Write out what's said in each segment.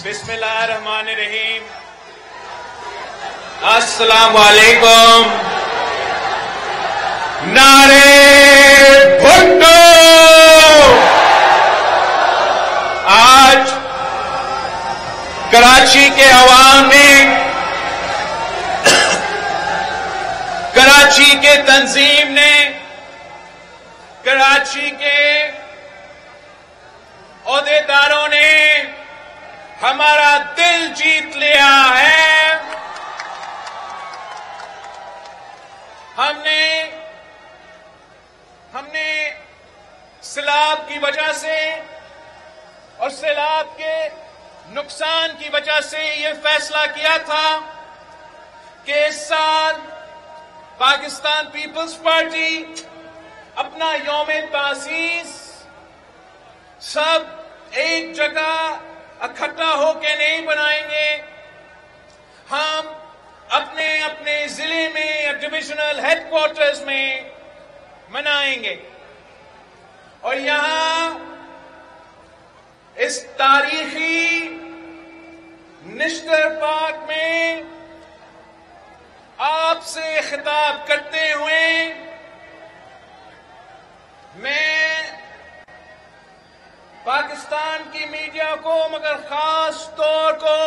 بسم اللہ الرحمن الرحیم. السلام علیکم. نعرے بھٹو. آج کراچی کے عوام نے، کراچی کے تنظیم نے، کراچی کے عہدیداروں نے ہمارا دل جیت لیا ہے. ہم نے سیلاب کی وجہ سے اور سیلاب کے نقصان کی وجہ سے یہ فیصلہ کیا تھا کہ اس سال پاکستان پیپلز پارٹی اپنا یوم تاسیس سب ایک جگہ اکٹھا ہو کے نہیں بنائیں گے. ہم اپنے اپنے ضلع میں یا ڈویژنل ہیڈ کوارٹرز میں منائیں گے. اور یہاں اس تاریخی نشتر پارک میں آپ سے خطاب کرتے ہوئے میں پاکستان کی میڈیا کو، مگر خاص طور کو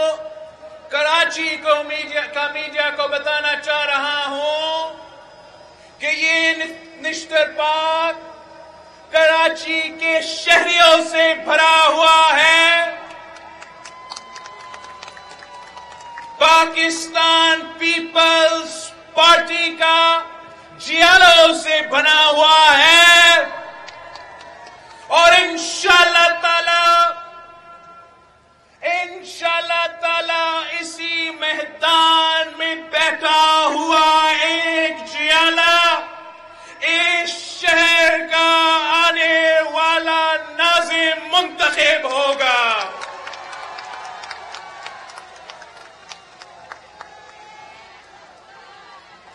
کراچی کا میڈیا کو بتانا چاہ رہا ہوں کہ یہ نشتر پارک کراچی کے شہریوں سے بھرا ہوا ہے. پاکستان پیپلز پارٹی کا جیالوں سے بنا ہوا ہے. اور انشاءاللہ تعالی اسی میدان میں بیٹھا ہوا ایک جیالہ اس شہر کا آنے والا ناظم منتخب ہوگا.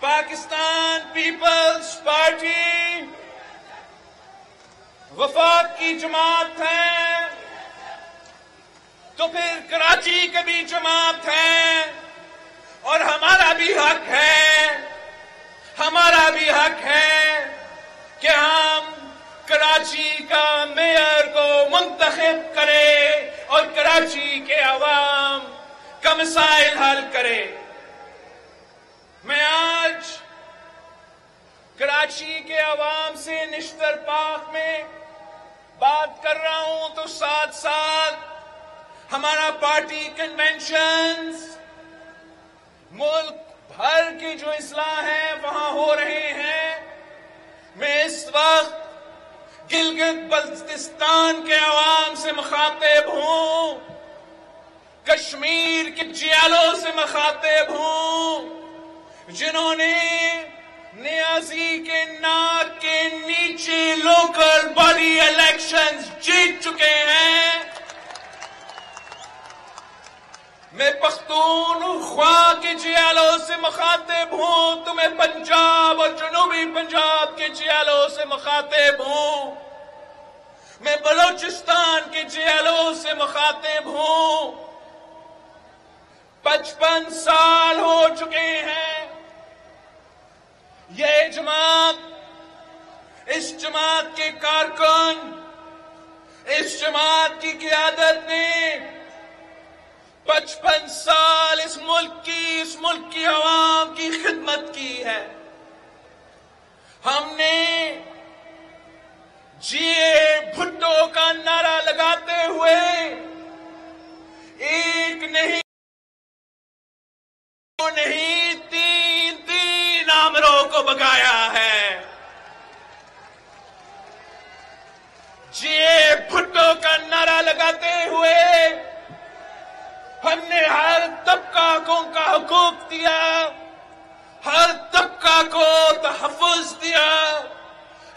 پاکستان پیپلز پارٹی وفاق کی جماعت ہے تو پھر کراچی کی بھی جماعت ہے. اور ہمارا بھی حق ہے کہ ہم کراچی کا میئر کو منتخب کرے اور کراچی کے عوام کا مسائل حل کرے. میں آج کراچی کے عوام سے نشتر پارک میں بات کر رہا ہوں تو ساتھ ساتھ ہمارا پارٹی کنونشنز ملک بھر کی جو اضلاع ہیں وہاں ہو رہے ہیں. میں اس وقت گلگت بلتستان کے عوام سے مخاطب ہوں، کشمیر کے جیالوں سے مخاطب ہوں جنہوں نے نیازی کے ناک کے نیچے لوکل باڈی الیکشنز جیت چکے ہیں. میں پختونخوا کے جیالوں سے مخاطب ہوں، تو میں پنجاب اور جنوبی پنجاب کے جیالوں سے مخاطب ہوں، میں بلوچستان کے جیالوں سے مخاطب ہوں. 55 سال ہو چکے ہیں یہ جماعت، اس جماعت کے کارکن، اس جماعت کی قیادت نے 55 سال اس ملک کی عوام کی خدمت کی ہے. ہم نے جیے بھٹو کا نعرہ لگاتے ہوئے ایک نہیں تین آمروں کو بگایا ہے. جیے بھٹو کا نعرہ لگاتے ہوئے ہم نے ہر طبقہ کو کا حقوق دیا، ہر طبقہ کو تحفظ دیا،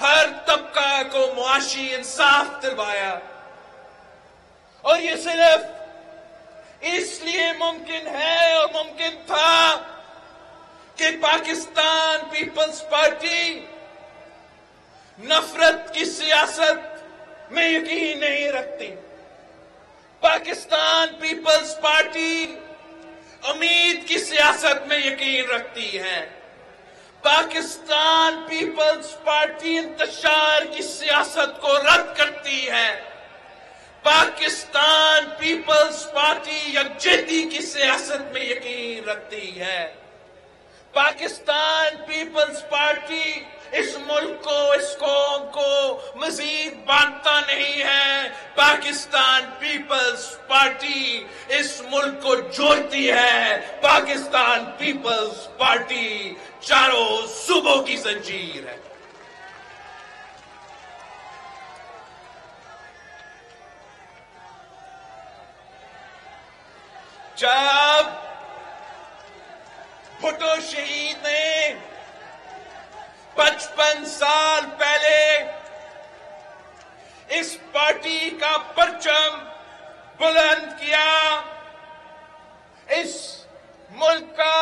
ہر طبقہ کو معاشی انصاف دلوایا. اور یہ صرف اس لیے ممکن ہے اور ممکن تھا کہ پاکستان پیپلز پارٹی نفرت کی سیاست میں یقین نہیں رکھتی. پاکستان پیپلز پارٹی امید کی سیاست میں یقین رکھتی ہے. پاکستان پیپلز پارٹی انتشار کی سیاست کو رد کرتی ہے. پاکستان پیپلز پارٹی یکجہتی کی سیاست میں یقین رکھتی ہے. پاکستان پیپلز پارٹی اس ملک کو، اس قوم کو مزید بانٹتا نہیں ہے. پاکستان پیپلز پارٹی اس ملک کو جوڑتی ہے. پاکستان پیپلز پارٹی چاروں صوبوں کی زنجیر ہے. جب بھٹو شہید نے 55 سال پہلے اس پارٹی کا پرچم بلند کیا، اس ملک کا،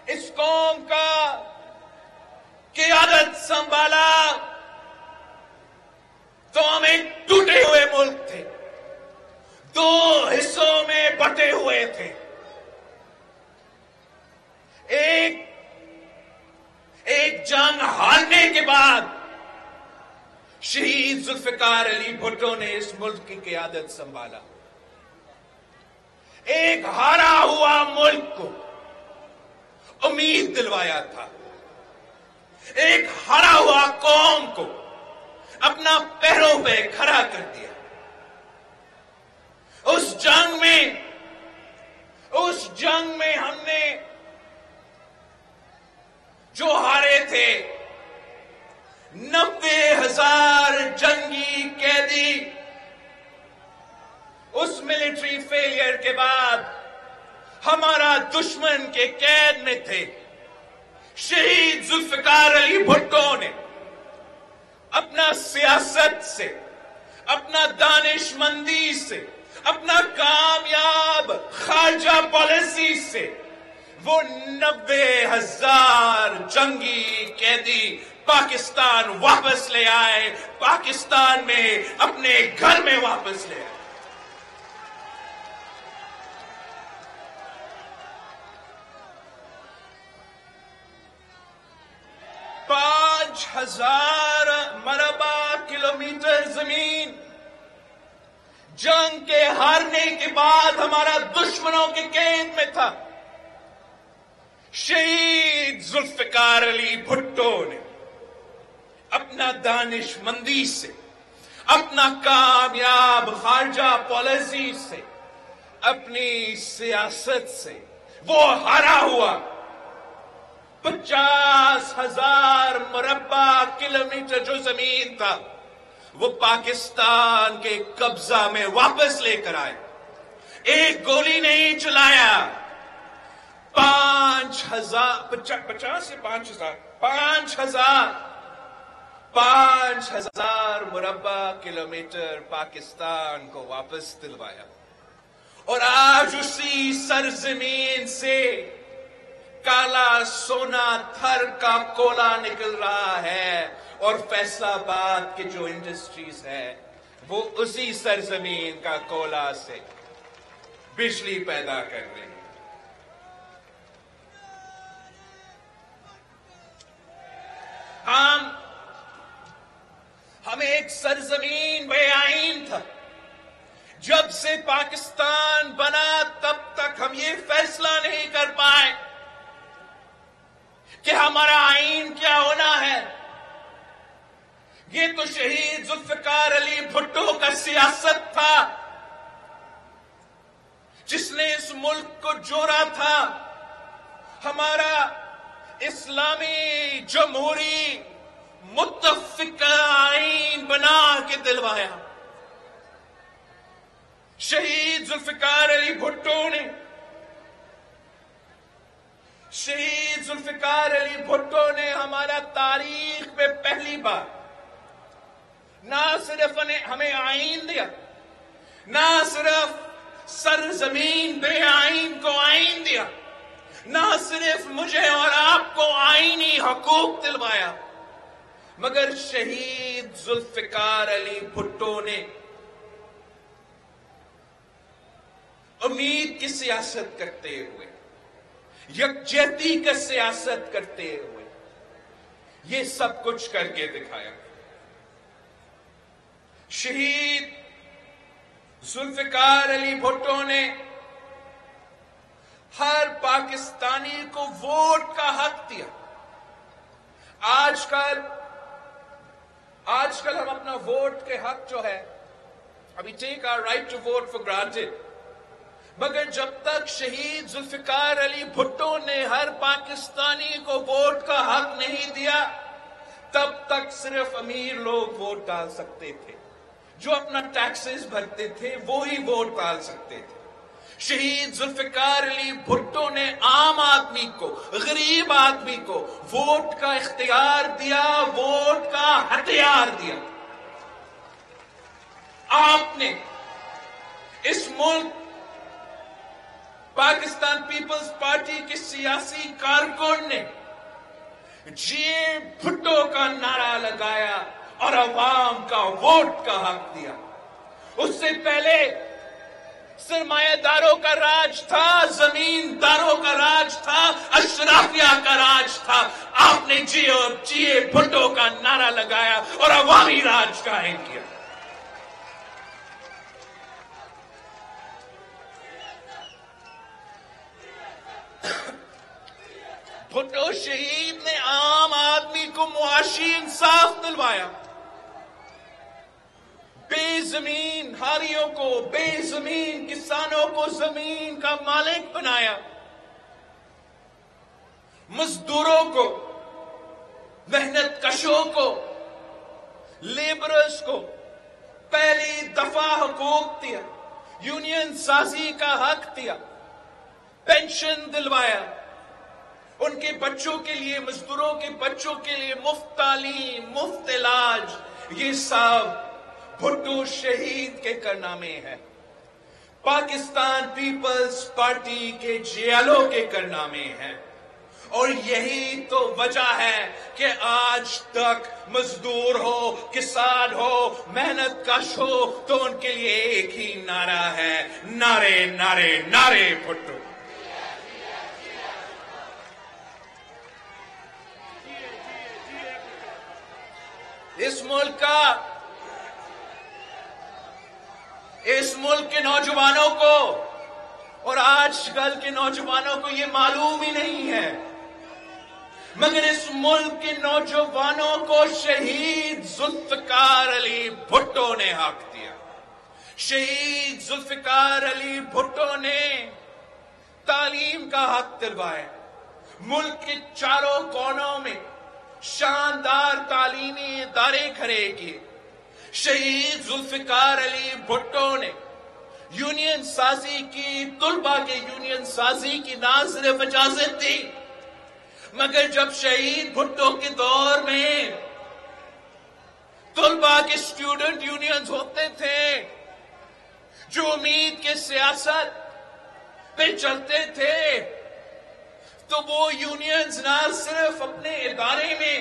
اس قوم کا قیادت سنبھالا، تو ہم ایک ٹوٹے ہوئے ملک تھے، 2 حصوں میں بٹے ہوئے تھے. ایک جنگ ہارنے کے بعد شہید ذوالفقار علی بھٹو نے اس ملک کی قیادت سنبھالا. ایک ہارا ہوا ملک کو امید دلوایا تھا. ایک ہارا ہوا قوم کو اپنا پیروں پہ کھڑا کر دیا. اس جنگ میں ہم نے جو ہارے تھے، 90,000 جنگی قیدی اس ملٹری فیلئر کے بعد ہمارا دشمن کے قید میں تھے. شہید ذوالفقار علی بھٹو نے اپنا سیاست سے، اپنا دانش مندی سے، اپنا کامیاب خارجہ پالیسی سے وہ 90,000 جنگی قیدی پاکستان واپس لے آئے، پاکستان میں اپنے گھر میں واپس لے آئے. پانچ 5,000 مربع کلومیٹر زمین جنگ کے ہارنے کے بعد ہمارا دشمنوں کے قید میں تھا. شہید ذوالفقار علی بھٹو نے اپنا دانش مندی سے، اپنا کامیاب خارجہ پالیسی سے، اپنی سیاست سے وہ ہارا ہوا 50,000 مربع کلومیٹر جو زمین تھا وہ پاکستان کے قبضہ میں واپس لے کر آئے. ایک گولی نہیں چلایا. 5,000 مربع کلومیٹر پاکستان کو واپس دلوایا. اور آج اسی سرزمین سے کالا سونا تھر کا کولا نکل رہا ہے، اور فیصل آباد کے جو انڈسٹریز ہے وہ اسی سرزمین کا کولا سے بجلی پیدا کر رہے ہیں. ہم ایک سرزمین بے آئین تھا. جب سے پاکستان بنا تب تک ہم یہ فیصلہ نہیں کر پائے کہ ہمارا آئین کیا ہونا ہے. یہ تو شہید ذوالفقار علی بھٹو کا سیاست تھا جس نے اس ملک کو جوڑا تھا. ہمارا اسلامی جمہوری متفقہ آئین بنا کے دلوایا. شہید ذوالفقار علی بھٹو نے، شہید ذوالفقار علی بھٹو نے ہمارا تاریخ میں پہلی بار نہ صرف ہمیں آئین دیا، نہ صرف سرزمین بے آئین کو آئین دیا، نہ صرف مجھے اور آپ کو آئینی حقوق دلوایا، مگر شہید ذوالفقار علی بھٹو نے امید کی سیاست کرتے ہوئے، یکجہتی کا سیاست کرتے ہوئے یہ سب کچھ کر کے دکھایا۔ شہید ذوالفقار علی بھٹو نے ہر پاکستانی کو ووٹ کا حق دیا۔ آج کل ہم اپنا ووٹ کے حق جو ہے ابھی take our right to vote for granted, مگر جب تک شہید ذوالفقار علی بھٹو نے ہر پاکستانی کو ووٹ کا حق نہیں دیا تب تک صرف امیر لوگ ووٹ ڈال سکتے تھے، جو اپنا ٹیکسز بھرتے تھے وہی ووٹ ڈال سکتے تھے۔ شہید ذوالفقار علی بھٹو نے عام آدمی کو، غریب آدمی کو ووٹ کا اختیار دیا، ووٹ کا ہتھیار دیا۔ آپ نے اس ملک پاکستان پیپلز پارٹی کے سیاسی کارکن نے جی بھٹو کا نعرہ لگایا اور عوام کا ووٹ کا حق دیا۔ اس سے پہلے سرمایہ داروں کا راج تھا، زمینداروں کا راج تھا، اشرافیہ کا راج تھا۔ آپ نے جی بھٹو کا نعرہ لگایا اور عوامی راج قائم کیا۔ بھٹو شہید نے عام آدمی کو معاشی انصاف دلوایا، بے زمین ہاریوں کو، بے زمین کسانوں کو زمین کا مالک بنایا، مزدوروں کو، محنت کشوں کو، لیبررز کو پہلی دفعہ حقوق دیا، یونین سازی کا حق دیا، پینشن دلوایا، ان کے بچوں کے لیے، مزدوروں کے بچوں کے لیے مفت تعلیم، مفت علاج، یہ سب بھٹو شہید کے کارنامے ہیں، پاکستان پیپلز پارٹی کے جیلوں کے کارنامے ہیں۔ اور یہی تو وجہ ہے کہ آج تک مزدور ہو، کسان ہو، محنت کش ہو تو ان کے لیے ایک ہی نعرہ ہے، نعرے نعرے نعرے بھٹو۔ اس ملک کے نوجوانوں کو اور آج کل کے نوجوانوں کو یہ معلوم ہی نہیں ہے، مگر اس ملک کے نوجوانوں کو شہید ذوالفقار علی بھٹو نے حق دیا۔ شہید ذوالفقار علی بھٹو نے تعلیم کا حق دلوایا، ملک کے چاروں کونوں میں شاندار تعلیمی ادارے کھڑے کیے۔ شہید ذوالفقار علی بھٹو نے یونین سازی کی، طلبہ کے یونین سازی کی نہ صرف اجازت دی، مگر جب شہید بھٹو کے دور میں طلبہ کے اسٹوڈنٹ یونینز ہوتے تھے جو امید کے سیاست پہ چلتے تھے، تو وہ یونینز نہ صرف اپنے ادارے میں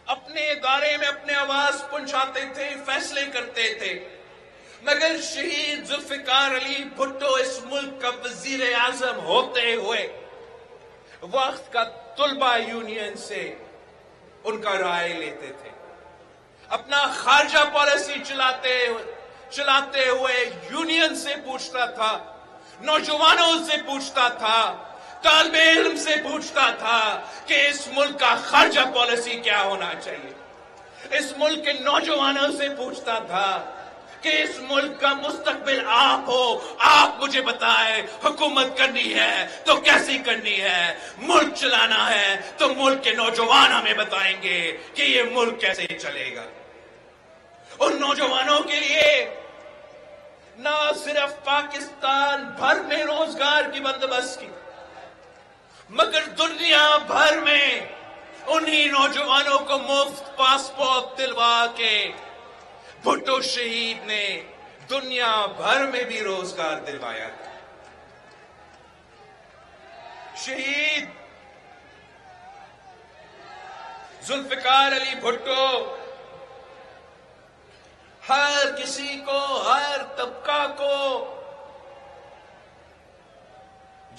اپنے آواز پہنچاتے تھے، فیصلے کرتے تھے، مگر شہید ذوالفقار علی بھٹو اس ملک کا وزیر اعظم ہوتے ہوئے وقت کا طلبہ یونین سے ان کا رائے لیتے تھے، اپنا خارجہ پالیسی چلاتے ہوئے یونین سے پوچھتا تھا، نوجوانوں سے پوچھتا تھا، طالب علم سے پوچھتا تھا کہ اس ملک کا خارجہ پالیسی کیا ہونا چاہیے۔ اس ملک کے نوجوانوں سے پوچھتا تھا کہ اس ملک کا مستقبل آپ ہو، آپ مجھے بتائیں، حکومت کرنی ہے تو کیسی کرنی ہے، ملک چلانا ہے تو ملک کے نوجوان ہمیں بتائیں گے کہ یہ ملک کیسے چلے گا۔ ان نوجوانوں کے لیے نہ صرف پاکستان بھر میں روزگار کی بندوبست کی، مگر دنیا بھر میں انہی نوجوانوں کو مفت پاسپورٹ دلوا کے بھٹو شہید نے دنیا بھر میں بھی روزگار دلوایا تھا۔ شہید ذوالفقار علی بھٹو ہر کسی کو، ہر طبقہ کو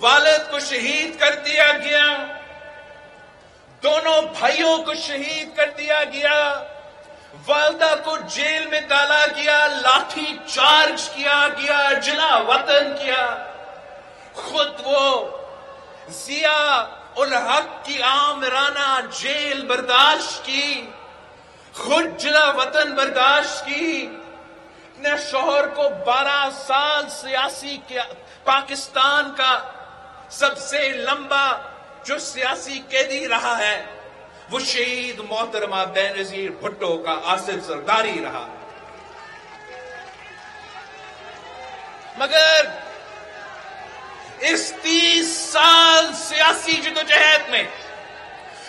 والد کو شہید کر دیا گیا، دونوں بھائیوں کو شہید کر دیا گیا، والدہ کو جیل میں ڈالا گیا، لاٹھی چارج کیا گیا، جلا وطن کیا، خود وہ ضیاء الحق کی آمرانہ جیل برداشت کی، خود جلا وطن برداشت کی، اپنے شوہر کو 12 سال سیاسی پاکستان کا سب سے لمبا جو سیاسی قیدی رہا ہے وہ شہید محترمہ بینظیر بھٹو کا آصف زرداری رہا۔ مگر اس 30 سال سیاسی جدوجہد میں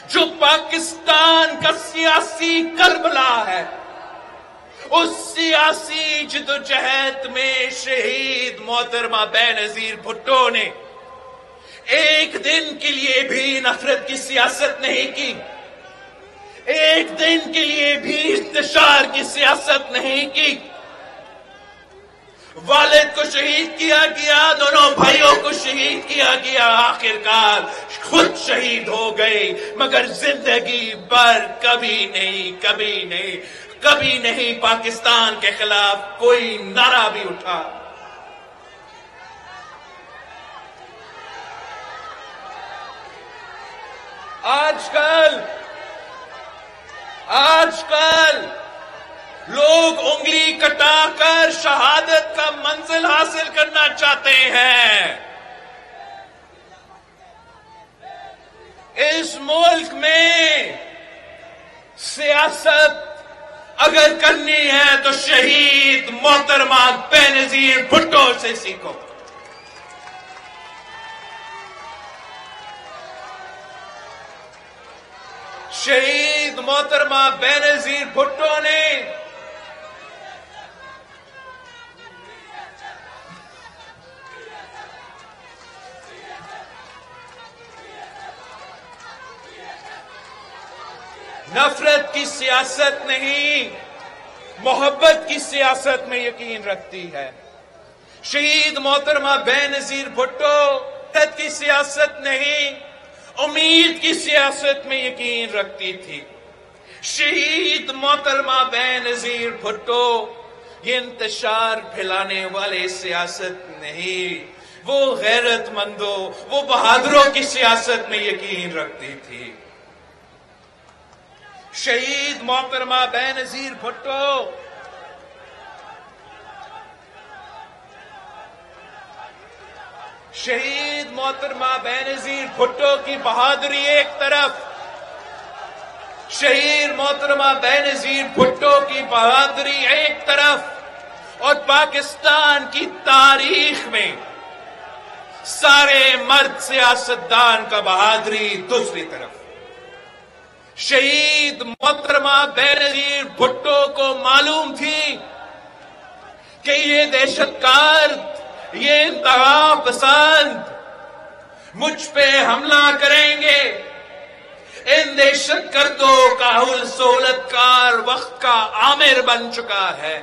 جو پاکستان کا سیاسی کربلا ہے، اس سیاسی جدوجہد میں شہید محترمہ بینظیر بھٹو نے ایک دن کے لیے بھی نفرت کی سیاست نہیں کی، ایک دن کے لیے بھی انتشار کی سیاست نہیں کی۔ والد کو شہید کیا گیا، دونوں بھائیوں کو شہید کیا گیا، آخرکار خود شہید ہو گئے، مگر زندگی بھر کبھی نہیں پاکستان کے خلاف کوئی نعرہ بھی اٹھا۔ آج کل لوگ انگلی کٹا کر شہادت کا منزل حاصل کرنا چاہتے ہیں۔ اس ملک میں سیاست اگر کرنی ہے تو شہید محترمہ بینظیر بھٹو سے سیکھو۔ شہید محترمہ بینظیر بھٹو نے نفرت کی سیاست نہیں، محبت کی سیاست میں یقین رکھتی ہے۔ شہید محترمہ بینظیر بھٹو نفرت کی سیاست نہیں، امید کی سیاست میں یقین رکھتی تھی۔ شہید محترمہ بینظیر بھٹو یہ انتشار پھیلانے والے سیاست نہیں، وہ غیرت مندوں، وہ بہادروں کی سیاست میں یقین رکھتی تھی۔ شہید محترمہ بینظیر بھٹو شہید محترمہ بینظیر بھٹو کی بہادری ایک طرف، شہید محترمہ بینظیر بھٹو کی بہادری ایک طرف، اور پاکستان کی تاریخ میں سارے مرد سیاستدان کا بہادری دوسری طرف۔ شہید محترمہ بینظیر بھٹو کو معلوم تھی کہ یہ دہشت گرد، یہ انتہا پسند مجھ پہ حملہ کریں گے۔ ان دہشت گردوں کا سہولت کار وقت کا عامر بن چکا ہے۔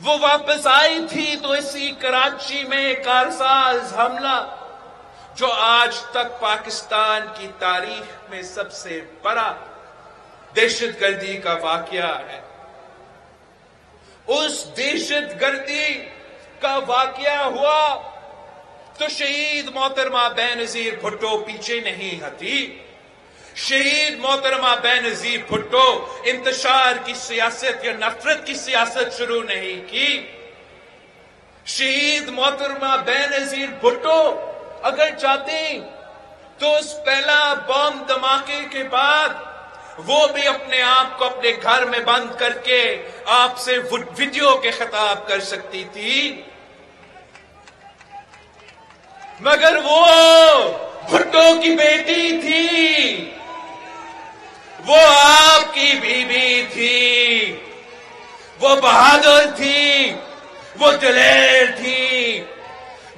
وہ واپس آئی تھی تو اسی کراچی میں کارساز حملہ جو آج تک پاکستان کی تاریخ میں سب سے بڑا دہشت گردی کا واقعہ ہے، اس دہشت گردی کا واقعہ ہوا تو شہید محترمہ بینظیر بھٹو پیچھے نہیں ہٹی۔ شہید محترمہ بینظیر بھٹو انتشار کی سیاست یا نفرت کی سیاست شروع نہیں کی۔ شہید محترمہ بینظیر بھٹو اگر چاہتی تو اس پہلا بم دھماکے کے بعد وہ بھی اپنے آپ کو اپنے گھر میں بند کر کے آپ سے ویڈیو کے خطاب کر سکتی تھی، مگر وہ بھٹو کی بیٹی تھی، وہ آپ کی بیوی تھی، وہ بہادر تھی، وہ دلیر تھی،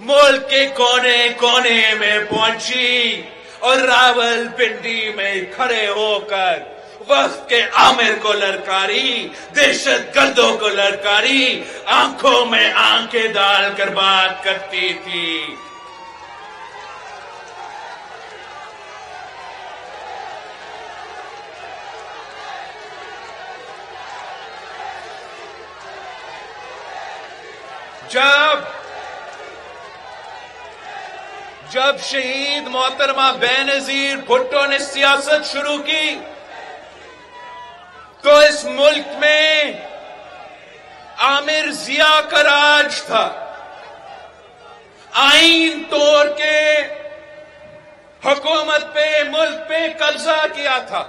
ملک کے کونے کونے میں پہنچی اور راول پنڈی میں کھڑے ہو کر وقت کے عامر کو للکاری، دہشت گردوں کو للکاری، آنکھوں میں آنکھیں ڈال کر بات کرتی تھی۔ جب شہید محترمہ بینظیر بھٹو نے سیاست شروع کی تو اس ملک میں عامر ضیاء کا راج تھا. آئین توڑ کے حکومت پہ ملک پہ قبضہ کیا تھا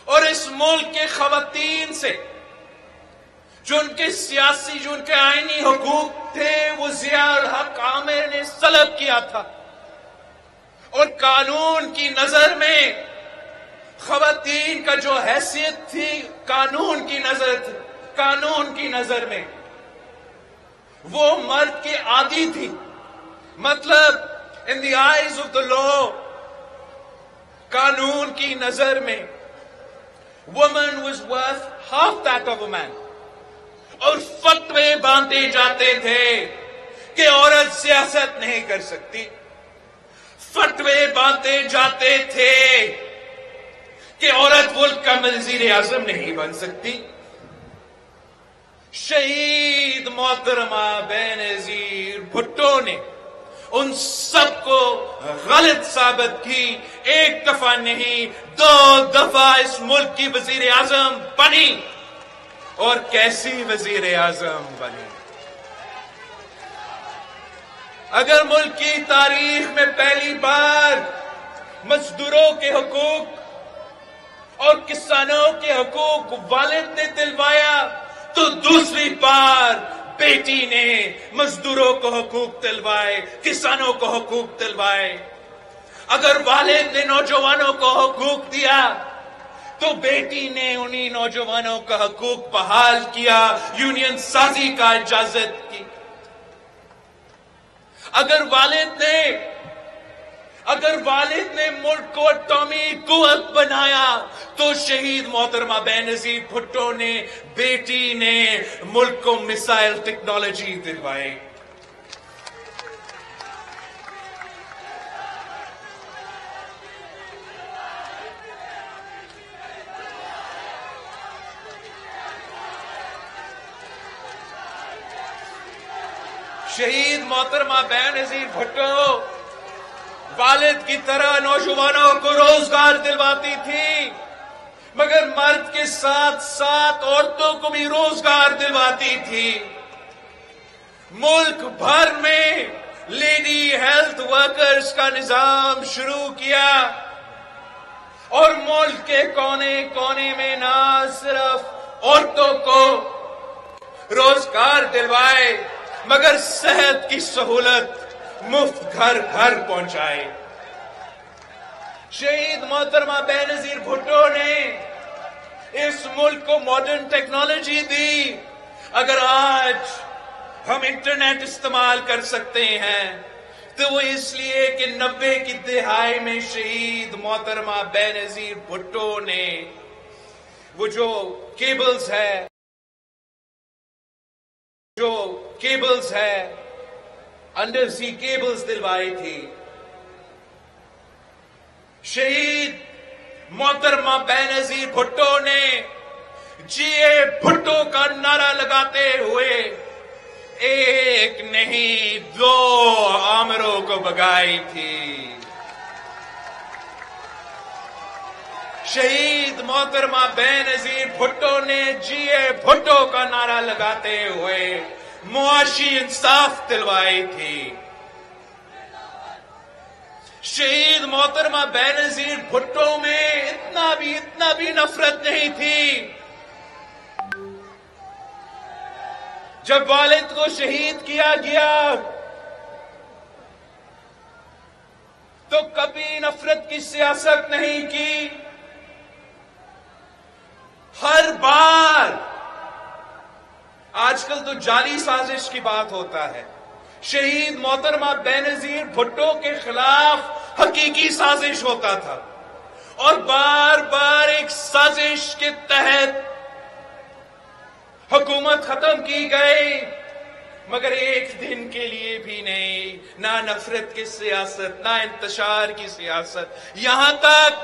اور اس ملک کے خواتین سے جو ان کے سیاسی جو ان کے آئینی حقوق تھے وہ ضیاء الحق عامر نے سلب کیا تھا. اور قانون کی نظر میں خواتین کا جو حیثیت تھی قانون کی نظر میں وہ مرد کے عادی تھی. مطلب in the eyes of the law قانون کی نظر میں woman was worth half that of a man. اور فتوے باندھے جاتے تھے کہ عورت سیاست نہیں کر سکتی. فتوے باندھے جاتے تھے کہ عورت ملک کا وزیر اعظم نہیں بن سکتی. شہید محترمہ بینظیر بھٹو نے ان سب کو غلط ثابت کی. ایک دفعہ نہیں 2 دفعہ اس ملک کی وزیر اعظم بنی. اور کیسی وزیر اعظم بنی. اگر ملک کی تاریخ میں پہلی بار مزدوروں کے حقوق اور کسانوں کے حقوق والد نے دلوایا تو دوسری بار بیٹی نے مزدوروں کو حقوق دلوائے, کسانوں کو حقوق دلوائے. اگر والد نے نوجوانوں کو حقوق دیا تو بیٹی نے انہی نوجوانوں کا حقوق بحال کیا, یونین سازی کا اجازت کی. اگر والد نے ملک کو اٹامی قوت بنایا تو شہید محترمہ بینظیر بھٹو نے بیٹی نے ملک کو میسائل ٹیکنالوجی دلوائی. شہید محترمہ بینظیر بھٹو والد کی طرح نوجوانوں کو روزگار دلواتی تھی, مگر مرد کے ساتھ ساتھ عورتوں کو بھی روزگار دلواتی تھی. ملک بھر میں لیڈی ہیلتھ ورکرز کا نظام شروع کیا اور ملک کے کونے کونے میں نہ صرف عورتوں کو روزگار دلوائے مگر صحت کی سہولت مفت گھر گھر پہنچائے. شہید محترمہ بینظیر بھٹو نے اس ملک کو ماڈرن ٹیکنالوجی دی. اگر آج ہم انٹرنیٹ استعمال کر سکتے ہیں تو وہ اس لیے کہ 90 کی دہائی میں شہید محترمہ بینظیر بھٹو نے وہ جو کیبلز ہے انڈر سی کیبلز دلوائی تھی. شہید محترمہ بینظیر بھٹو نے جی اے بھٹو کا نعرہ لگاتے ہوئے ایک نہیں 2 آمروں کو بگائی تھی. شہید محترمہ بینظیر بھٹو نے جی اے بھٹو کا نعرہ لگاتے ہوئے معاشی انصاف دلوائی تھی. شہید محترمہ بینظیر بھٹو میں اتنا بھی نفرت نہیں تھی. جب والد کو شہید کیا گیا تو کبھی نفرت کی سیاست نہیں کی. ہر بار آج کل تو جعلی سازش کی بات ہوتا ہے. شہید محترمہ بینظیر بھٹو کے خلاف حقیقی سازش ہوتا تھا اور بار بار ایک سازش کے تحت حکومت ختم کی گئی مگر ایک دن کے لیے بھی نہیں. نہ نفرت کی سیاست نہ انتشار کی سیاست. یہاں تک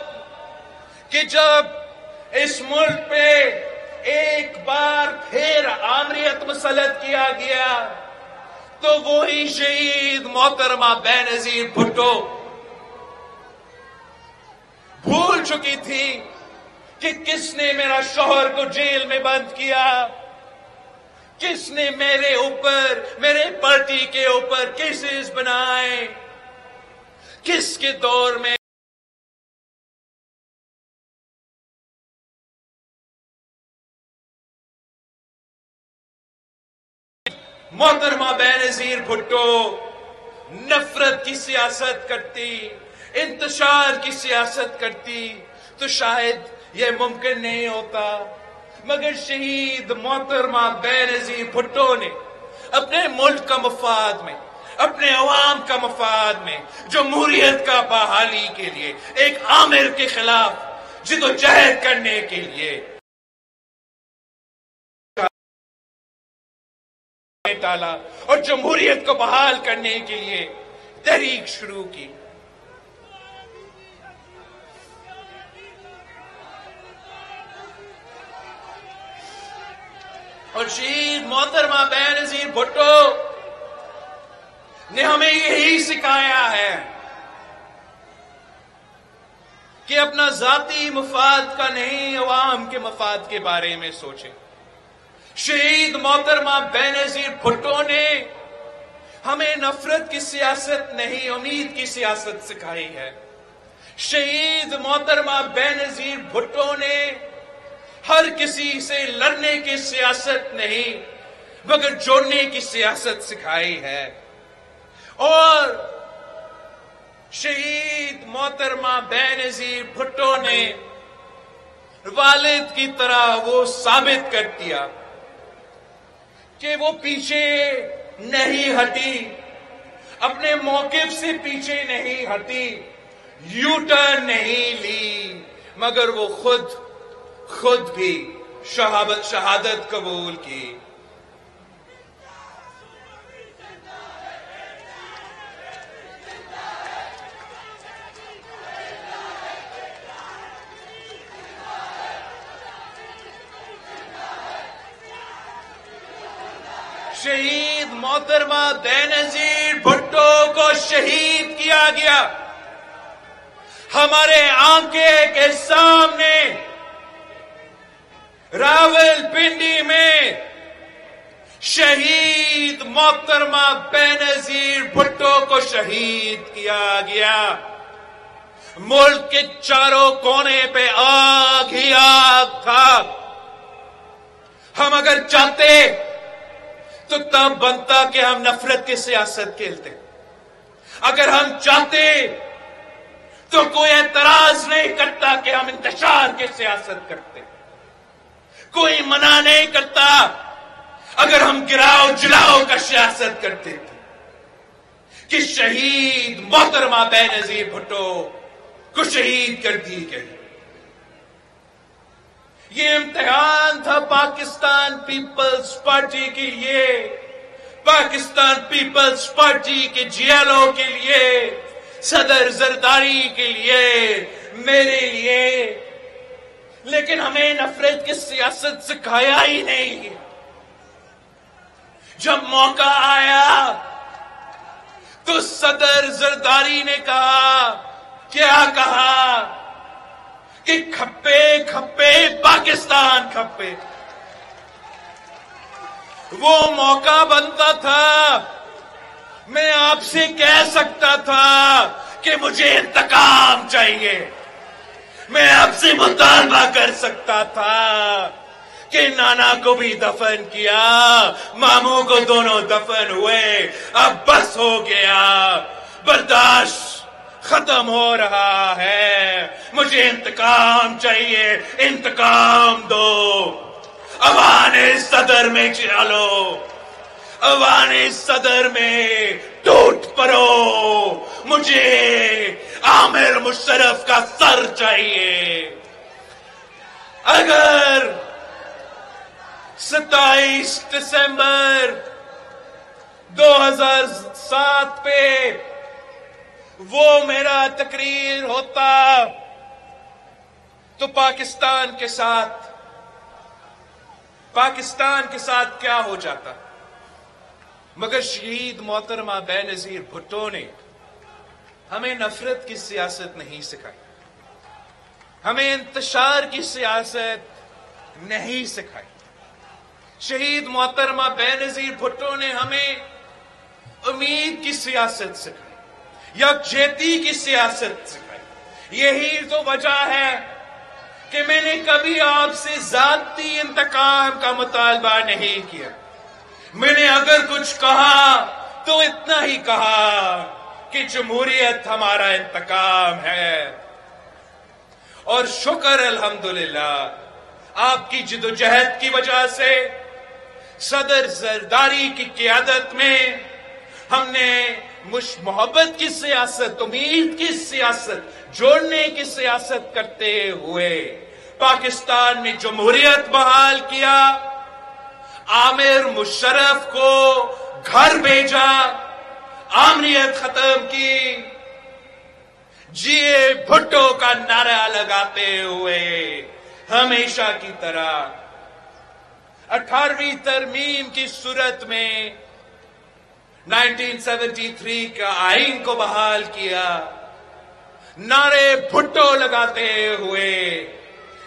کہ جب اس ملک پہ ایک بار پھر آمریت مسلط کیا گیا تو وہی شہید محترمہ بینظیر بھٹو بھول چکی تھی کہ کس نے میرا شوہر کو جیل میں بند کیا، کس نے میرے اوپر، میرے پارٹی کے اوپر کیسز بنائے، کس کے دور میں محترمہ بینظیر بھٹو نفرت کی سیاست کرتی، انتشار کی سیاست کرتی تو شاید یہ ممکن نہیں ہوتا، مگر شہید محترمہ بینظیر بھٹو نے اپنے ملک کا مفاد میں، اپنے عوام کا مفاد میں، جمہوریت کا بحالی کے لیے، ایک آمر کے خلاف جدوجہد کرنے کے لیے ڈالا اور جمہوریت کو بحال کرنے کے لیے تحریک شروع کی۔ اور شہید محترمہ بینظیر بھٹو نے ہمیں یہی سکھایا ہے کہ اپنا ذاتی مفاد کا نہیں، عوام کے مفاد کے بارے میں سوچیں۔ شہید محترمہ بینظیر بھٹو نے ہمیں نفرت کی سیاست نہیں، امید کی سیاست سکھائی ہے۔ شہید محترمہ بینظیر بھٹو نے ہر کسی سے لڑنے کی سیاست نہیں مگر جوڑنے کی سیاست سکھائی ہے، اور شہید محترمہ بینظیر بھٹو نے والد کی طرح وہ ثابت کر دیا کہ وہ پیچھے نہیں ہٹی، اپنے موقف سے پیچھے نہیں ہٹی، یو ٹرن نہیں لی، مگر وہ خود بھی شہادت قبول کی۔ شہید محترمہ بینظیر بھٹو کو شہید کیا گیا، ہمارے آنکھیں کے سامنے راول پنڈی میں شہید محترمہ بینظیر بھٹو کو شہید کیا گیا۔ ملک کے چاروں کونے پہ آگ ہی آگ تھا۔ ہم اگر چاہتے تو تب بنتا کہ ہم نفرت کی سیاست کھیلتے، اگر ہم چاہتے تو کوئی اعتراض نہیں کرتا کہ ہم انتشار کی سیاست کرتے، کوئی منع نہیں کرتا اگر ہم گراؤ جلاؤ کا سیاست کرتے تھے کہ شہید محترمہ بینظیر بھٹو کو شہید کر دی گئی۔ یہ امتحان تھا پاکستان پیپلز پارٹی کے لیے، پاکستان پیپلز پارٹی کے جیلوں کے لیے، صدر زرداری کے لیے، میرے لیے، لیکن ہمیں نفرت کی سیاست سکھایا ہی نہیں۔ جب موقع آیا تو صدر زرداری نے کہا، کیا کہا کہ کھپے کھپے پاکستان کھپے۔ وہ موقع بنتا تھا، میں آپ سے کہہ سکتا تھا کہ مجھے انتقام چاہیے، میں آپ سے مطالبہ کر سکتا تھا کہ نانا کو بھی دفن کیا، ماموں کو دونوں دفن ہوئے، اب بس ہو گیا، برداشت ختم ہو رہا ہے، مجھے انتقام چاہیے، انتقام دو، اوان صدر میں چلو، اوان صدر میں ٹوٹ پڑو، مجھے عامر مشرف کا سر چاہیے۔ اگر 27 دسمبر 2007 پہ وہ میرا تقریر ہوتا تو پاکستان کے ساتھ پاکستان کے ساتھ کیا ہو جاتا. مگر شہید محترمہ بینظیر بھٹو نے ہمیں نفرت کی سیاست نہیں سکھائی، ہمیں انتشار کی سیاست نہیں سکھائی. شہید محترمہ بینظیر بھٹو نے ہمیں امید کی سیاست سکھائی، یکجہتی کی سیاست سکھائی. یہی تو وجہ ہے کہ میں نے کبھی آپ سے ذاتی انتقام کا مطالبہ نہیں کیا. میں نے اگر کچھ کہا تو اتنا ہی کہا کہ جمہوریت ہمارا انتقام ہے. اور شکر الحمدللہ آپ کی جدوجہد کی وجہ سے صدر زرداری کی قیادت میں ہم نے محبت کی سیاست، امید کی سیاست، جوڑنے کی سیاست کرتے ہوئے پاکستان میں جمہوریت بحال کیا. عامر مشرف کو گھر بھیجا، آمریت ختم کی، جیے بھٹو کا نعرہ لگاتے ہوئے ہمیشہ کی طرح 18ویں ترمیم کی صورت میں 1973 کا آئین کو بحال کیا. نعرے بھٹو لگاتے ہوئے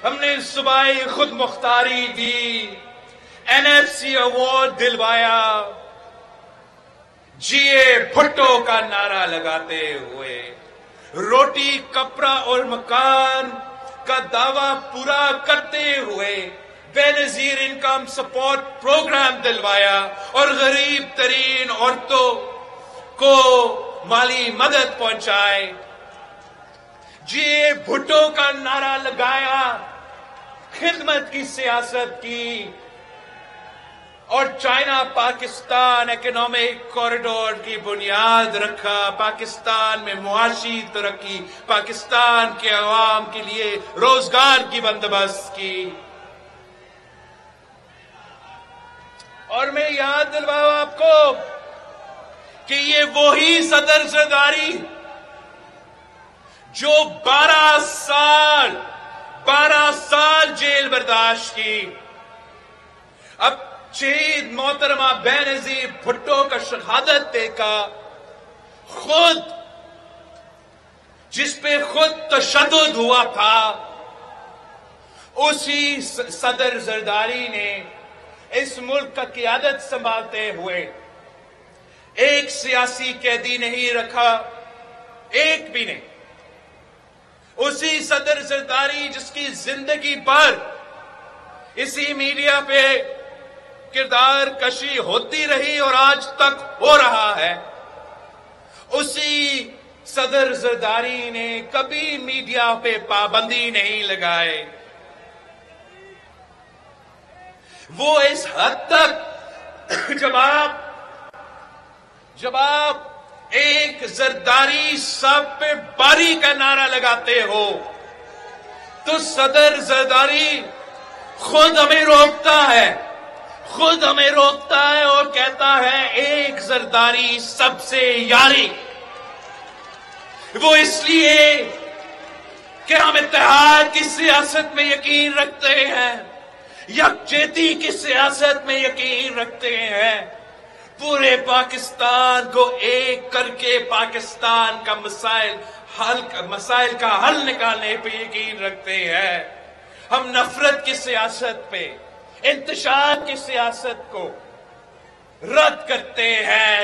ہم نے صوبائی خود مختاری دی، NFC ایوارڈ دلوایا. جیے بھٹو کا نعرہ لگاتے ہوئے روٹی، کپڑا اور مکان کا دعویٰ پورا کرتے ہوئے بینظیر انکم سپورٹ پروگرام دلوایا اور غریب ترین عورتوں کو مالی مدد پہنچائے. جیے بھٹو کا نعرہ لگایا، خدمت کی سیاست کی اور چائنا پاکستان اکنامک کوریڈور کی بنیاد رکھا. پاکستان میں معاشی ترقی، پاکستان کے عوام کے لیے روزگار کی بندوبست کی. اور میں یاد دلواؤں آپ کو کہ یہ وہی صدر زرداری جو 12 سال جیل برداشت کی، اب شہید محترمہ بینظیر بھٹو کا شہادت دے کا خود جس پہ خود تشدد ہوا تھا، اسی صدر زرداری نے اس ملک کا قیادت سنبھالتے ہوئے ایک سیاسی قیدی نہیں رکھا، ایک بھی نہیں. اسی صدر زرداری جس کی زندگی پر اسی میڈیا پہ کردار کشی ہوتی رہی اور آج تک ہو رہا ہے، اسی صدر زرداری نے کبھی میڈیا پہ پابندی نہیں لگائے. وہ اس حد تک جب آپ ایک زرداری صاحب پہ باری کا نعرہ لگاتے ہو تو صدر زرداری خود ہمیں روکتا ہے اور کہتا ہے ایک زرداری سب سے یاری. وہ اس لیے کہ ہم اتحاد کی سیاست میں یقین رکھتے ہیں، یکجہتی کی سیاست میں یقین رکھتے ہیں، پورے پاکستان کو ایک کر کے پاکستان کا مسائل کا حل نکالنے پہ یقین رکھتے ہیں. ہم نفرت کی سیاست پہ، انتشار کی سیاست کو رد کرتے ہیں.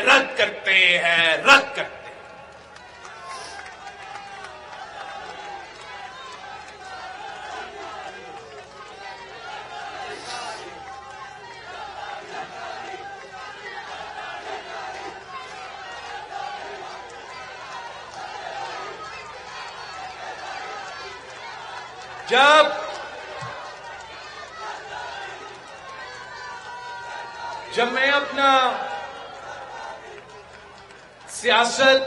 جب میں اپنا سیاست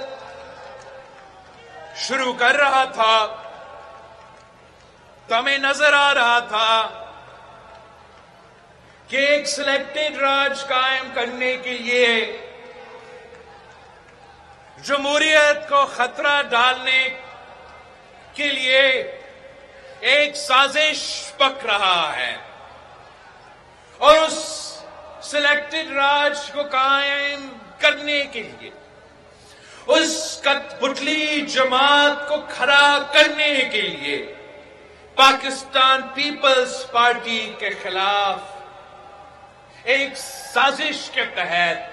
شروع کر رہا تھا تو ہمیں نظر آ رہا تھا کہ ایک سلیکٹڈ راج قائم کرنے کے لیے جمہوریت کو خطرہ ڈالنے کے لیے ایک سازش پک رہا ہے. اور اس سلیکٹڈ راج کو قائم کرنے کے لیے اس کٹپٹلی جماعت کو کھڑا کرنے کے لیے پاکستان پیپلز پارٹی کے خلاف ایک سازش کے تحت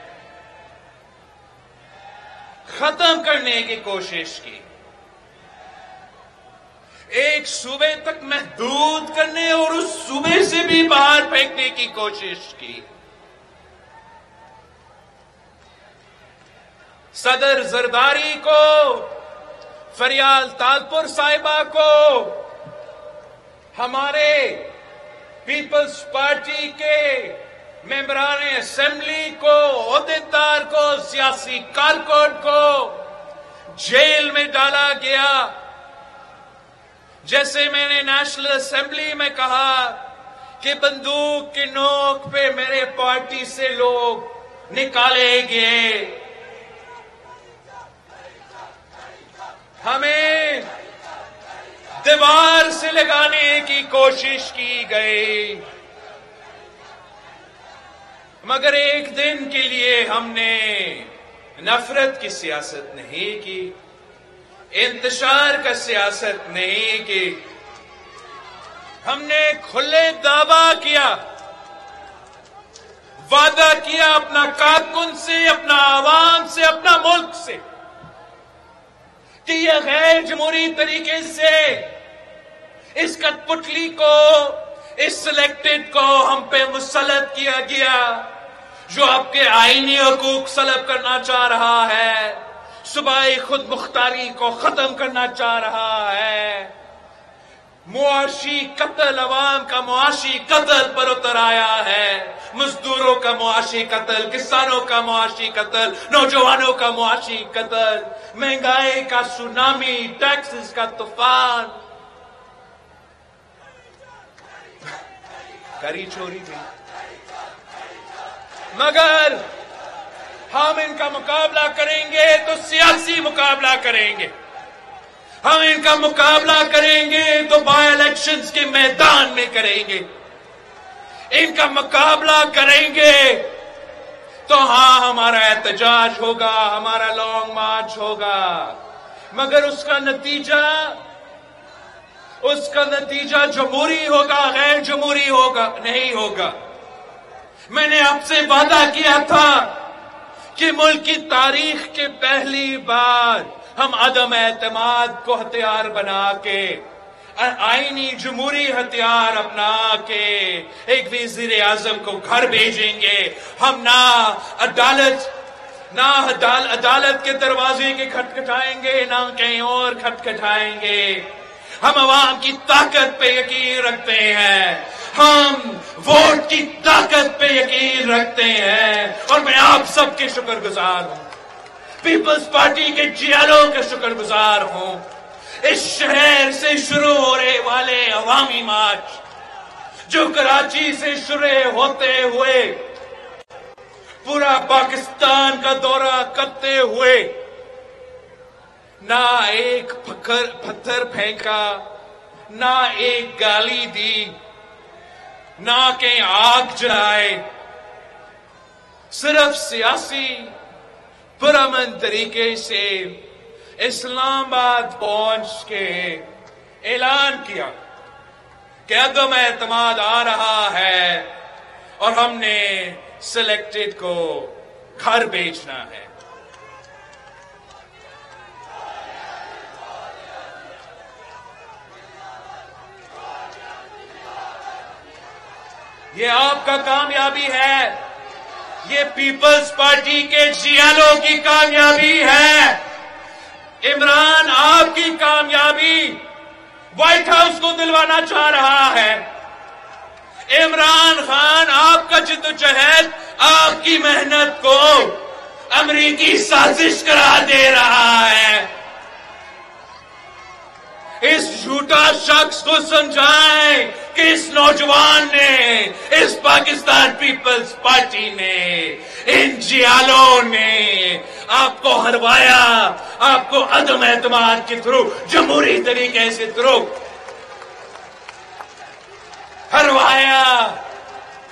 ختم کرنے کی کوشش کی، ایک صوبے تک محدود کرنے اور اس صوبے سے بھی باہر پھینکنے کی کوشش کی۔ صدر زرداری کو، فریال تالپور صاحبہ کو، ہمارے پیپلز پارٹی کے ممبران اسمبلی کو، عہدیدار کو، سیاسی کارکن کو جیل میں ڈالا گیا۔ جیسے میں نے نیشنل اسمبلی میں کہا کہ بندوق کی نوک پہ میرے پارٹی سے لوگ نکالے گئے، ہمیں دیوار سے لگانے کی کوشش کی گئی، مگر ایک دن کے لیے ہم نے نفرت کی سیاست نہیں کی، انتشار کا سیاست نہیں کی، ہم نے کھلے دعویٰ کیا، وعدہ کیا اپنا کارکن سے، اپنا عوام سے، اپنا ملک سے کہ یہ غیر جمہوری طریقے سے اس کٹپٹلی کو، اس سلیکٹڈ کو ہم پہ مسلط کیا گیا، جو آپ کے آئینی حقوق سلب کرنا چاہ رہا ہے، صوبائی خود مختاری کو ختم کرنا چاہ رہا ہے، معاشی قتل، عوام کا معاشی قتل پر اتر آیا ہے، مزدوروں کا معاشی قتل، کسانوں کا معاشی قتل، نوجوانوں کا معاشی قتل، مہنگائی کا سونامی، ٹیکسز کا طوفان، کری چوری بھی، مگر ہم ان کا مقابلہ کریں گے تو سیاسی مقابلہ کریں گے، ہم ان کا مقابلہ کریں گے تو بائی الیکشنز کے میدان میں کریں گے، ان کا مقابلہ کریں گے تو ہاں ہمارا احتجاج ہوگا، ہمارا لانگ مارچ ہوگا، مگر اس کا نتیجہ جمہوری ہوگا، غیر جمہوری ہوگا نہیں ہوگا۔ میں نے آپ سے وعدہ کیا تھا کہ ملک کی تاریخ کے پہلی بار ہم عدم اعتماد کو ہتھیار بنا کے، آئینی جمہوری ہتھیار اپنا کے ایک وزیر اعظم کو گھر بھیجیں گے۔ ہم نہ عدالت کے دروازے کے کھٹکھٹائیں گے، نہ کہیں اور کھٹکھٹائیں گے۔ ہم عوام کی طاقت پہ یقین رکھتے ہیں، ہم ووٹ کی طاقت پہ یقین رکھتے ہیں، اور میں آپ سب کے شکر گزار ہوں، پیپلز پارٹی کے جیالوں کے شکر گزار ہوں۔ اس شہر سے شروع ہونے والے عوامی مارچ، جو کراچی سے شروع ہوتے ہوئے پورا پاکستان کا دورہ کرتے ہوئے نہ ایک پتھر پھینکا، نہ ایک گالی دی، نہ کہیں آگ جلائے، صرف سیاسی پرامن طریقے سے اسلام آباد پہنچ کے اعلان کیا کہ عدم اعتماد آ رہا ہے اور ہم نے سلیکٹڈ کو گھر بھیجنا ہے۔ یہ آپ کا کامیابی ہے، یہ پیپلز پارٹی کے جیالوں کی کامیابی ہے، عمران آپ کی کامیابی وائٹ ہاؤس کو دلوانا چاہ رہا ہے، عمران خان آپ کا جدوجہد، آپ کی محنت کو امریکی سازش قرار دے رہا ہے۔ اس جھوٹا شخص کو سمجھائیں کہ اس نوجوان نے، اس پاکستان پیپلز پارٹی نے، ان جیالوں نے آپ کو ہروایا، آپ کو عدم اعتماد کے تھرو، جمہوری طریقے سے تھرو ہروایا،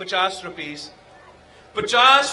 50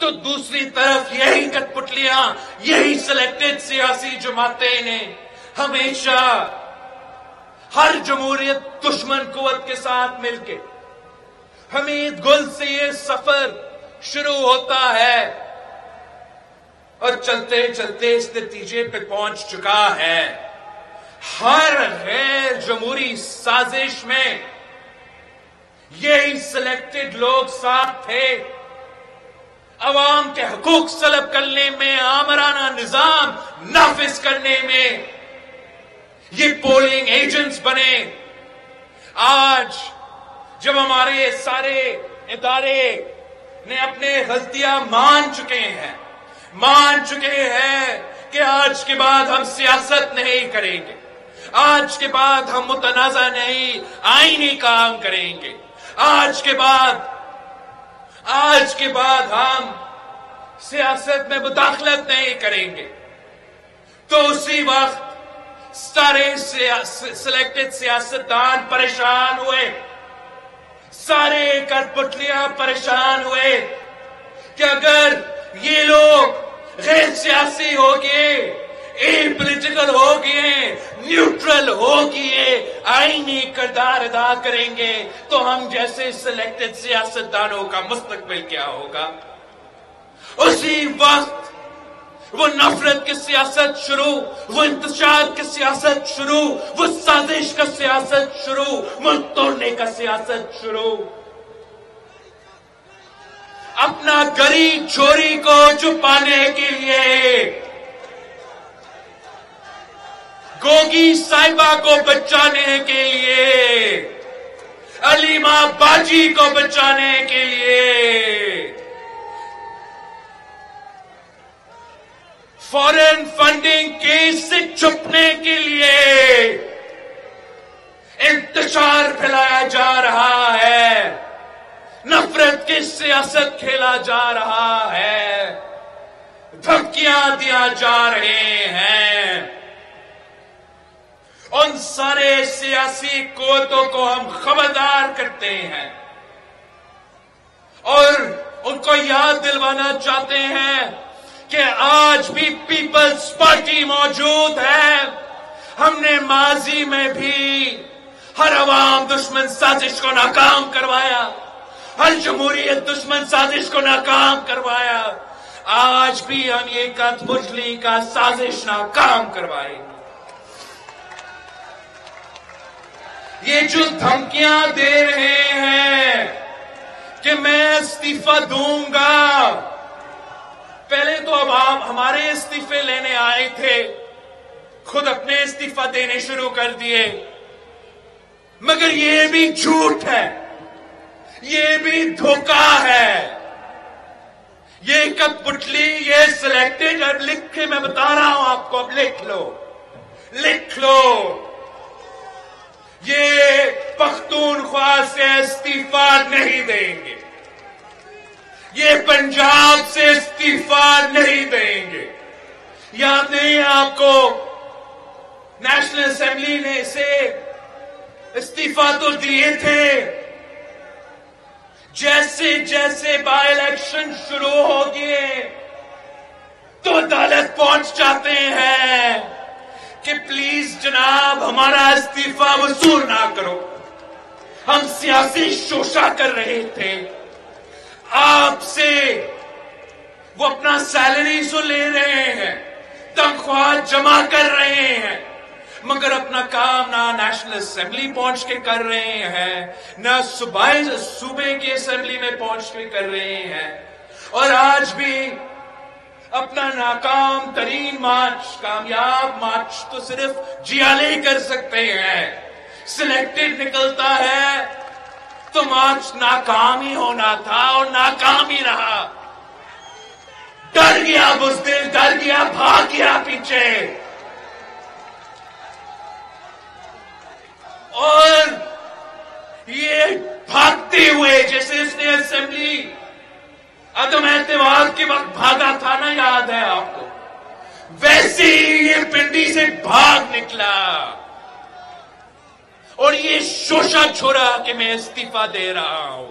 تو دوسری طرف یہی کٹپٹلیاں، یہی سلیکٹڈ سیاسی جماعتیں نے ہمیشہ ہر جمہوریت دشمن قوت کے ساتھ مل کے، حمید گل سے یہ سفر شروع ہوتا ہے اور چلتے چلتے اس نتیجے پہ پہنچ چکا ہے۔ ہر غیر جمہوری سازش میں یہی سلیکٹڈ لوگ ساتھ تھے، عوام کے حقوق سلب کرنے میں، آمرانہ نظام نافذ کرنے میں یہ پولنگ ایجنٹس بنے۔ آج جب ہمارے سارے ادارے نے اپنے غلطیاں مان چکے ہیں کہ آج کے بعد ہم سیاست نہیں کریں گے، آج کے بعد ہم متنازع نہیں آئینی کام کریں گے، آج کے بعد ہم سیاست میں مداخلت نہیں کریں گے، تو اسی وقت سارے سلیکٹڈ سیاستدان پریشان ہوئے، سارے کٹپٹلیاں پریشان ہوئے کہ اگر یہ لوگ غیر سیاسی ہو گئے، اے پولیٹیکل ہو گئے، نیوٹرل ہو گئے، آئینی کردار ادا کریں گے تو ہم جیسے سلیکٹڈ سیاستدانوں کا مستقبل کیا ہوگا۔ اسی وقت وہ نفرت کی سیاست شروع، وہ انتشار کی سیاست شروع، وہ سازش کا سیاست شروع، ملک توڑنے کا سیاست شروع۔ اپنا گری چوری کو چھپانے کے لیے، گوگی صاحبہ کو بچانے کے لیے، علیمہ باجی کو بچانے کے لیے، فورن فنڈنگ کیس سے چھپنے کے لیے انتشار پھیلایا جا رہا ہے، نفرت کی سیاست کھیلا جا رہا ہے، دھمکیاں دیا جا رہے ہیں۔ ان سارے سیاسی قوتوں کو ہم خبردار کرتے ہیں اور ان کو یاد دلوانا چاہتے ہیں کہ آج بھی پیپلز پارٹی موجود ہے۔ ہم نے ماضی میں بھی ہر عوام دشمن سازش کو ناکام کروایا، ہر جمہوریت دشمن سازش کو ناکام کروایا، آج بھی ہم یہ کٹپٹلی کا سازش ناکام کروائیں گے۔ یہ جو دھمکیاں دے رہے ہیں کہ میں استعفی دوں گا، پہلے تو اب آپ ہمارے استعفے لینے آئے تھے، خود اپنے استعفی دینے شروع کر دیے، مگر یہ بھی جھوٹ ہے، یہ بھی دھوکہ ہے، یہ کٹپٹلی، یہ سلیکٹڈ۔ اب لکھ کے میں بتا رہا ہوں آپ کو، اب لکھ لو، یہ پختونخوا سے استعفی نہیں دیں گے، یہ پنجاب سے استعفی نہیں دیں گے۔ یاد نہیں آپ کو نیشنل اسمبلی نے اسے استعفی تو دیے تھے، جیسے جیسے بائی الیکشن شروع ہو گئے تو عدالت پہنچ جاتے ہیں کہ پلیز جناب ہمارا استعفی وصول نہ کرو، ہم سیاسی شوشہ کر رہے تھے، آپ سے وہ اپنا سیلری سو لے رہے ہیں، تنخواہ جمع کر رہے ہیں، مگر اپنا کام نہ نیشنل اسمبلی پہنچ کے کر رہے ہیں، نہ صوبے کی اسمبلی میں پہنچ کے کر رہے ہیں، اور آج بھی اپنا ناکام ترین مارچ، کامیاب مارچ تو صرف جیالے کر سکتے ہیں۔ سلیکٹڈ نکلتا ہے تو مارچ ناکام ہی ہونا تھا اور ناکام ہی رہا، ڈر گیا بزدل، ڈر گیا، بھاگ گیا پیچھے، اور یہ بھاگتے ہوئے جیسے اس نے اسمبلی عدم اعتماد کے وقت بھاگا تھا نا، یاد ہے آپ کو، ویسے ہی یہ پنڈی سے بھاگ نکلا اور یہ شوشہ چھوڑا کہ میں استعفی دے رہا ہوں۔